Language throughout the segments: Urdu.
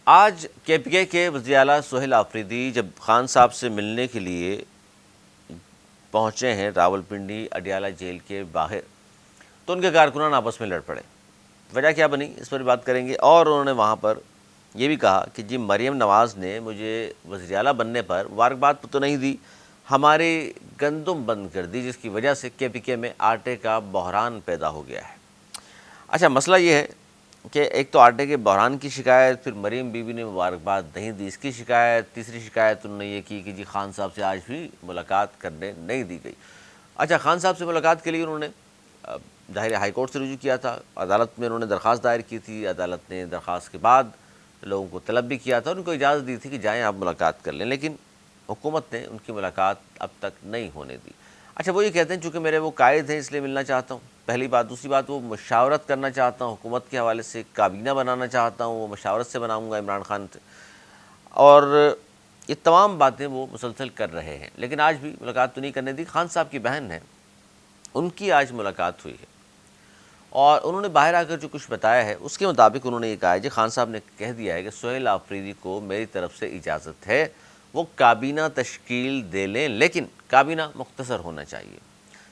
آج کے پی کے وزیر اعلیٰ سہیل آفریدی جب خان صاحب سے ملنے کے لیے پہنچے ہیں راولپنڈی اڈیالہ جیل کے باہر، تو ان کے کارکنان آپس میں لڑ پڑے۔ وجہ کیا بنی اس پر بات کریں گے، اور انہوں نے وہاں پر یہ بھی کہا کہ جی مریم نواز نے مجھے وزیر اعلیٰ بننے پر مبارکباد تو نہیں دی، ہماری گندم بند کر دی، جس کی وجہ سے کے پی کے میں آٹے کا بحران پیدا ہو گیا ہے۔ اچھا، مسئلہ یہ ہے کہ ایک تو آٹے کے بحران کی شکایت، پھر مریم بی بی نے مبارکباد نہیں دی اس کی شکایت، تیسری شکایت انہوں نے یہ کی کہ جی خان صاحب سے آج بھی ملاقات کرنے نہیں دی گئی۔ اچھا، خان صاحب سے ملاقات کے لیے انہوں نے ظاہر ہائی کورٹ سے رجوع کیا تھا، عدالت میں انہوں نے درخواست دائر کی تھی، عدالت نے درخواست کے بعد لوگوں کو طلب بھی کیا تھا، ان کو اجازت دی تھی کہ جائیں آپ ملاقات کر لیں، لیکن حکومت نے ان کی ملاقات اب تک نہیں ہونے دی۔ اچھا، وہ یہ کہتے ہیں چونکہ میرے وہ قائد ہیں اس لیے ملنا چاہتا ہوں، پہلی بات۔ دوسری بات، وہ مشاورت کرنا چاہتا ہوں، حکومت کے حوالے سے کابینہ بنانا چاہتا ہوں، وہ مشاورت سے بناؤں گا عمران خان سے، اور یہ تمام باتیں وہ مسلسل کر رہے ہیں، لیکن آج بھی ملاقات تو نہیں کرنے دی۔ خان صاحب کی بہن ہے، ان کی آج ملاقات ہوئی ہے، اور انہوں نے باہر آ کر جو کچھ بتایا ہے اس کے مطابق انہوں نے یہ کہا ہے، جی خان صاحب نے کہہ دیا ہے کہ سہیل آفریدی کو میری طرف سے اجازت ہے وہ کابینہ تشکیل دے لیں، لیکن کابینہ مختصر ہونا چاہیے۔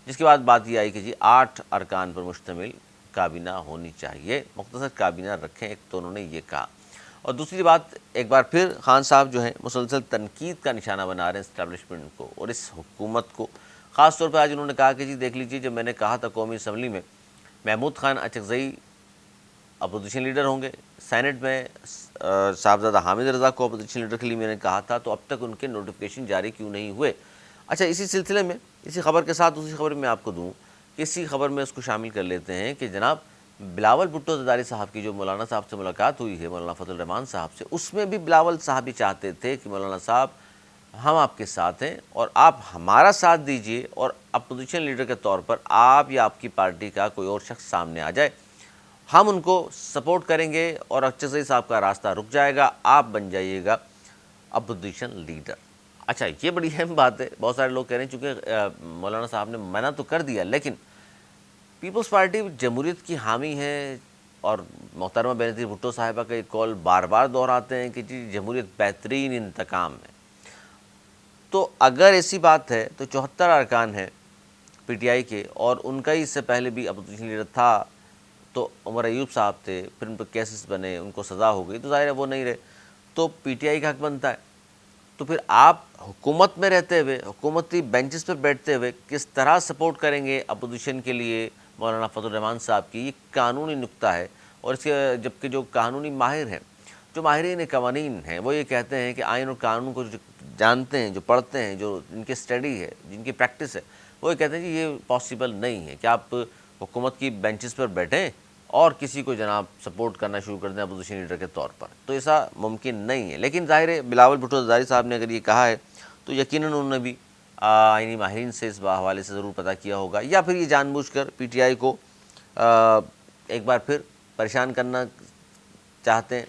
جس کے بعد بات یہ آئی کہ جی 8 ارکان پر مشتمل کابینہ ہونی چاہیے، مختصر کابینہ رکھیں، ایک تو انہوں نے یہ کہا۔ اور دوسری بات، ایک بار پھر خان صاحب جو ہیں مسلسل تنقید کا نشانہ بنا رہے ہیں اسٹیبلشمنٹ کو اور اس حکومت کو۔ خاص طور پر آج انہوں نے کہا کہ جی دیکھ لیجیے، جب میں نے کہا تھا قومی اسمبلی میں محمود خان اچکزئی اپوزیشن لیڈر ہوں گے، سینٹ میں صاحبزادہ حامد رضا کو اپوزیشن لیڈر کے لیے میں نے کہا تھا، تو اب تک ان کے نوٹیفیکیشن جاری کیوں نہیں ہوئے؟ اچھا، اسی سلسلے میں اسی خبر کے ساتھ دوسری خبر میں آپ کو دوں کہ اسی خبر میں اس کو شامل کر لیتے ہیں کہ جناب بلاول بھٹو زرداری صاحب کی جو مولانا صاحب سے ملاقات ہوئی ہے، مولانا فضل الرحمان صاحب سے، اس میں بھی بلاول صاحب ہی چاہتے تھے کہ مولانا صاحب ہم آپ کے ساتھ ہیں اور آپ ہمارا ساتھ دیجئے، اور اپوزیشن لیڈر کے طور پر آپ یا آپ کی پارٹی کا کوئی اور شخص سامنے آ جائے، ہم ان کو سپورٹ کریں گے اور اچکزئی صاحب کا راستہ رک جائے گا، آپ بن جائیے گا اپوزیشن لیڈر۔ اچھا، یہ بڑی اہم بات ہے۔ بہت سارے لوگ کہہ رہے ہیں چونکہ مولانا صاحب نے منع تو کر دیا، لیکن پیپلز پارٹی جمہوریت کی حامی ہے، اور محترمہ بینظیر بھٹو صاحبہ کا یہ قول بار بار دہراتے ہیں کہ جی جمہوریت بہترین انتقام ہے۔ تو اگر ایسی بات ہے تو 74 ارکان ہیں پی ٹی آئی کے، اور ان کا ہی اس سے پہلے بھی اپوزیشن لیڈر تھا، تو عمر ایوب صاحب تھے، پھر ان پر کیسز بنے، ان کو سزا ہو گئی، تو ظاہر ہے وہ نہیں رہے، تو پی ٹی آئی کا حق بنتا ہے۔ تو پھر آپ حکومت میں رہتے ہوئے، حکومتی بینچز پر بیٹھتے ہوئے کس طرح سپورٹ کریں گے اپوزیشن کے لیے مولانا فضل الرحمان صاحب کی؟ یہ قانونی نکتہ ہے، اور اس کے جبکہ جو قانونی ماہر ہیں، جو ماہرین قوانین ہیں، وہ یہ کہتے ہیں کہ آئین اور قانون کو جو جانتے ہیں، جو پڑھتے ہیں، جو ان کی اسٹڈی ہے، جن کی پریکٹس ہے، وہ یہ کہتے ہیں کہ یہ پاسبل نہیں ہے کہ آپ حکومت کی بینچز پر بیٹھیں اور کسی کو جناب سپورٹ کرنا شروع کر دیں اپوزیشن لیڈر کے طور پر، تو ایسا ممکن نہیں ہے۔ لیکن ظاہر ہے بلاول بھٹو زرداری صاحب نے اگر یہ کہا ہے تو یقیناً انہوں نے بھی آئینی ماہرین سے اس حوالے سے ضرور پتہ کیا ہوگا، یا پھر یہ جان بوجھ کر پی ٹی آئی کو ایک بار پھر پریشان کرنا چاہتے ہیں۔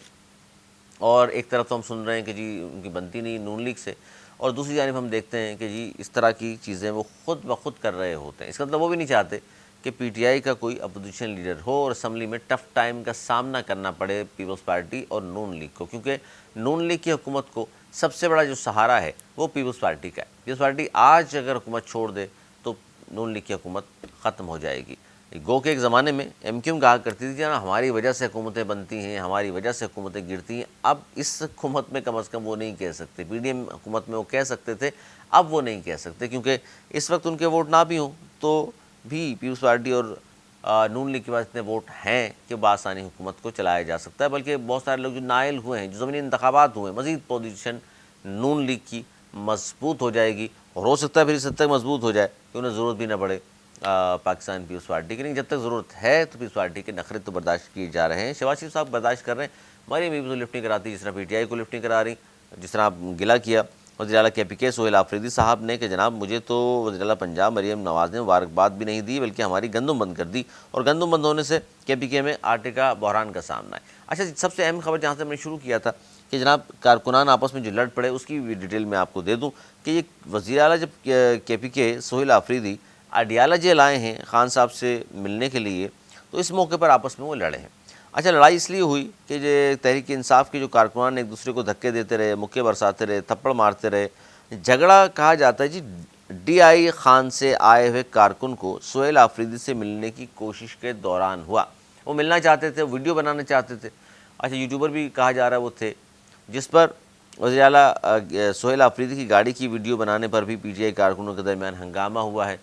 اور ایک طرف تو ہم سن رہے ہیں کہ جی ان کی بنتی نہیں نون لیگ سے، اور دوسری جانب ہم دیکھتے ہیں کہ جی اس طرح کی چیزیں وہ خود بخود کر رہے ہوتے ہیں۔ اس کا مطلب وہ بھی نہیں چاہتے کہ پی ٹی آئی کا کوئی اپوزیشن لیڈر ہو اور اسمبلی میں ٹف ٹائم کا سامنا کرنا پڑے پیپلز پارٹی اور نون لیگ کو، کیونکہ نون لیگ کی حکومت کو سب سے بڑا جو سہارا ہے وہ پیپلز پارٹی کا ہے۔ پیپلز پارٹی آج اگر حکومت چھوڑ دے تو نون لیگ کی حکومت ختم ہو جائے گی۔ گو کہ ایک زمانے میں ایم کیو کہا کرتی تھی نا، ہماری وجہ سے حکومتیں بنتی ہیں، ہماری وجہ سے حکومتیں گرتی ہیں۔ اب اس حکومت میں کم از کم وہ نہیں کہہ سکتے، پی ڈی ایم حکومت میں وہ کہہ سکتے تھے، اب وہ نہیں کہہ سکتے، کیونکہ اس وقت ان کے ووٹ نہ بھی ہوں تو بھی پیپلز پارٹی اور نون لیگ کے پاس اتنے ووٹ ہیں کہ بآسانی حکومت کو چلایا جا سکتا ہے۔ بلکہ بہت سارے لوگ جو نائل ہوئے ہیں، جو ضمنی انتخابات ہوئے ہیں، مزید پوزیشن نون لیگ کی مضبوط ہو جائے گی، اور ہو سکتا ہے پھر اس حد تک مضبوط ہو جائے کہ انہیں ضرورت بھی نہ پڑے پاکستان پیپلز پارٹی کی۔ نہیں، جب تک ضرورت ہے تو پیپلز پارٹی کے نخرے تو برداشت کیے جا رہے ہیں، شہباز شریف صاحب برداشت کر رہے ہیں، مریم بی بی کو لفٹ نہیں کراتی جس طرح پی ٹی آئی کو لفٹ نہیں کرا رہی، جس طرح آپ گلہ کیا وزیر اعلیٰ کے پی کے سہیل آفریدی صاحب نے کہ جناب مجھے تو وزیر اعلیٰ پنجاب مریم نواز نے مبارکباد بھی نہیں دی، بلکہ ہماری گندم بند کر دی، اور گندم بند ہونے سے کے پی کے میں آٹے کا بحران کا سامنا ہے۔ اچھا، سب سے اہم خبر جہاں سے ہم نے شروع کیا تھا کہ جناب کارکنان آپس میں جو لڑ پڑے، اس کی بھی ڈیٹیل میں آپ کو دے دوں کہ یہ وزیر اعلیٰ جب کے پی کے سہیل آفریدی اڈیالہ جیل آئے ہیں خان صاحب سے ملنے کے لیے، تو اس موقع پر آپس میں وہ لڑے ہیں، اچھا، لڑائی اس لیے ہوئی کہ یہ تحریک انصاف کے جو کارکنان ایک دوسرے کو دھکے دیتے رہے، مکے برساتے رہے، تھپڑ مارتے رہے. جھگڑا کہا جاتا ہے جی ڈی آئی خان سے آئے ہوئے کارکن کو سہیل آفریدی سے ملنے کی کوشش کے دوران ہوا. وہ ملنا چاہتے تھے، ویڈیو بنانا چاہتے تھے. اچھا، یوٹیوبر بھی کہا جا رہا ہے وہ تھے، جس پر وزیر اعلیٰ سہیل آفریدی کی گاڑی کی ویڈیو بنانے پر بھی پی ٹی آئی کارکنوں کے درمیان ہنگامہ ہوا ہے.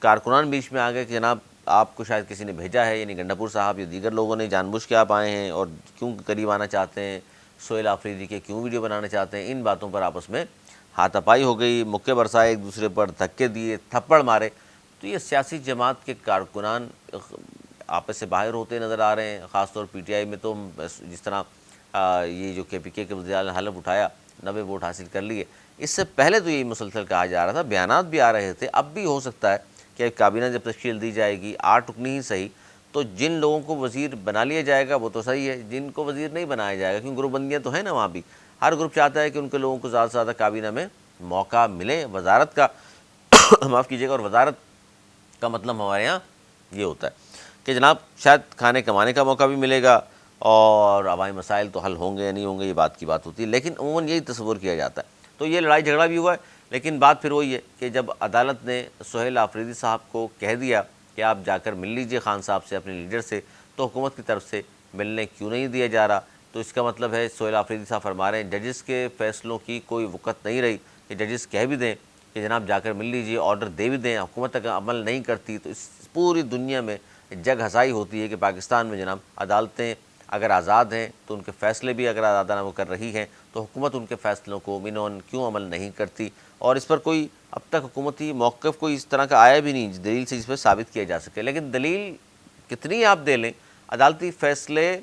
کارکنان بیچ میں آ گئے کہ جناب آپ کو شاید کسی نے بھیجا ہے، یعنی گنڈا پور صاحب یا دیگر لوگوں نے جان بوجھ کے آپ آئے ہیں اور کیوں قریب آنا چاہتے ہیں سہیل آفریدی کے، کیوں ویڈیو بنانا چاہتے ہیں. ان باتوں پر آپس میں ہاتھا پائی ہو گئی، مکے برسائے، ایک دوسرے پر دھکے دیے، تھپڑ مارے. تو یہ سیاسی جماعت کے کارکنان آپس سے باہر ہوتے نظر آ رہے ہیں. خاص طور پی ٹی آئی میں تو جس طرح یہ جو کے پی کے وزیر اعلیٰ نے حلف اٹھایا، 90 ووٹ حاصل کر لیے. اس سے پہلے تو یہی مسلسل کہا جا رہا تھا، بیانات بھی آ رہے تھے. اب بھی ہو سکتا ہے کہ کابینہ جب تشکیل دی جائے گی 8 رکنی ہی صحیح، تو جن لوگوں کو وزیر بنا لیا جائے گا وہ تو صحیح ہے، جن کو وزیر نہیں بنایا جائے گا، کیونکہ گروپ بندیاں تو ہیں نا وہاں بھی. ہر گروپ چاہتا ہے کہ ان کے لوگوں کو زیادہ سے زیادہ کابینہ میں موقع ملے. وزارت کا معاف کیجیے گا، اور وزارت کا مطلب ہمارے یہاں یہ ہوتا ہے کہ جناب شاید کھانے کمانے کا موقع بھی ملے گا اور عوامی مسائل تو حل ہوں گے یا نہیں ہوں گے، یہ بات کی بات ہوتی ہے، لیکن عموماً یہی تصور کیا جاتا ہے. تو یہ لڑائی جھگڑا بھی ہوا ہے، لیکن بات پھر وہی ہے کہ جب عدالت نے سہیل آفریدی صاحب کو کہہ دیا کہ آپ جا کر مل لیجئے خان صاحب سے، اپنے لیڈر سے، تو حکومت کی طرف سے ملنے کیوں نہیں دیا جا رہا. تو اس کا مطلب ہے سہیل آفریدی صاحب فرما رہے ہیں ججز کے فیصلوں کی کوئی وقت نہیں رہی کہ ججز کہہ بھی دیں کہ جناب جا کر مل لیجئے، آرڈر دے بھی دیں، حکومت اگر عمل نہیں کرتی تو اس پوری دنیا میں جگ ہنسائی ہوتی ہے کہ پاکستان میں جناب عدالتیں اگر آزاد ہیں تو ان کے فیصلے بھی اگر آزادانہ وہ کر رہی ہیں تو حکومت ان کے فیصلوں کو منون کیوں عمل نہیں کرتی. اور اس پر کوئی اب تک حکومتی موقف کوئی اس طرح کا آیا بھی نہیں دلیل سے جس پہ ثابت کیا جا سکے. لیکن دلیل کتنی آپ دے لیں، عدالتی فیصلے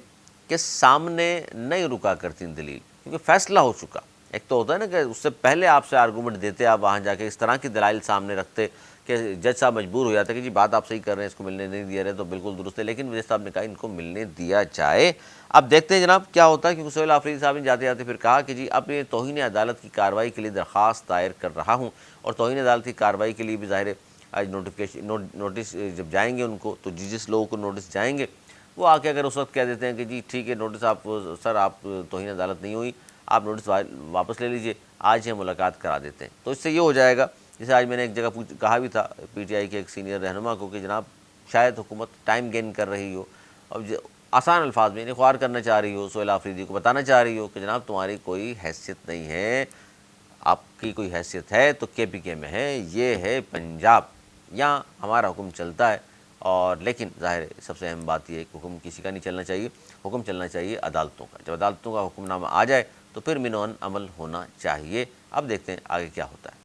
کے سامنے نہیں رکا کرتی دلیل، کیونکہ فیصلہ ہو چکا. ایک تو ہوتا ہے نا کہ اس سے پہلے آپ سے آرگومنٹ دیتے، آپ وہاں جا کے اس طرح کی دلائل سامنے رکھتے کہ جج صاحب مجبور ہو جاتا ہے کہ جی بات آپ صحیح کر رہے ہیں، اس کو ملنے نہیں دیا رہے تو بالکل درست ہے، لیکن وزیر صاحب نے کہا ان کو ملنے دیا جائے. اب دیکھتے ہیں جناب کیا ہوتا ہے، کیونکہ سہیل آفریدی صاحب نے جاتے جاتے پھر کہا کہ جی اب یہ توہین عدالت کی کارروائی کے لیے درخواست دائر کر رہا ہوں، اور توہین عدالت کی کارروائی کے لیے بھی ظاہر ہے آج نوٹس جب جائیں گے ان کو، تو جس لوگوں کو نوٹس جائیں گے وہ آ کے اگر اس وقت کہہ دیتے ہیں کہ جی ٹھیک ہے نوٹس آپ سر آپ توہین عدالت نہیں ہوئی، آپ نوٹس واپس لے لیجئے، آج ہی ملاقات کرا دیتے ہیں. تو اس سے یہ ہو جائے گا، جیسے آج میں نے ایک جگہ کہا بھی تھا پی ٹی آئی کے ایک سینئر رہنما کو کہ جناب شاید حکومت ٹائم گین کر رہی ہو، اور آسان الفاظ میں خوار کرنا چاہ رہی ہو، سہیل آفریدی کو بتانا چاہ رہی ہو کہ جناب تمہاری کوئی حیثیت نہیں ہے، آپ کی کوئی حیثیت ہے تو کے پی کے میں ہے، یہ ہے پنجاب، یہاں ہمارا حکم چلتا ہے. اور لیکن ظاہر ہے سب سے اہم بات یہ ہے کہ حکم کسی کا نہیں چلنا چاہیے، حکم چلنا چاہیے عدالتوں کا. جب عدالتوں کا حکم نامہ آ جائے تو پھر منون عمل ہونا چاہیے. اب دیکھتے ہیں آگے کیا ہوتا ہے.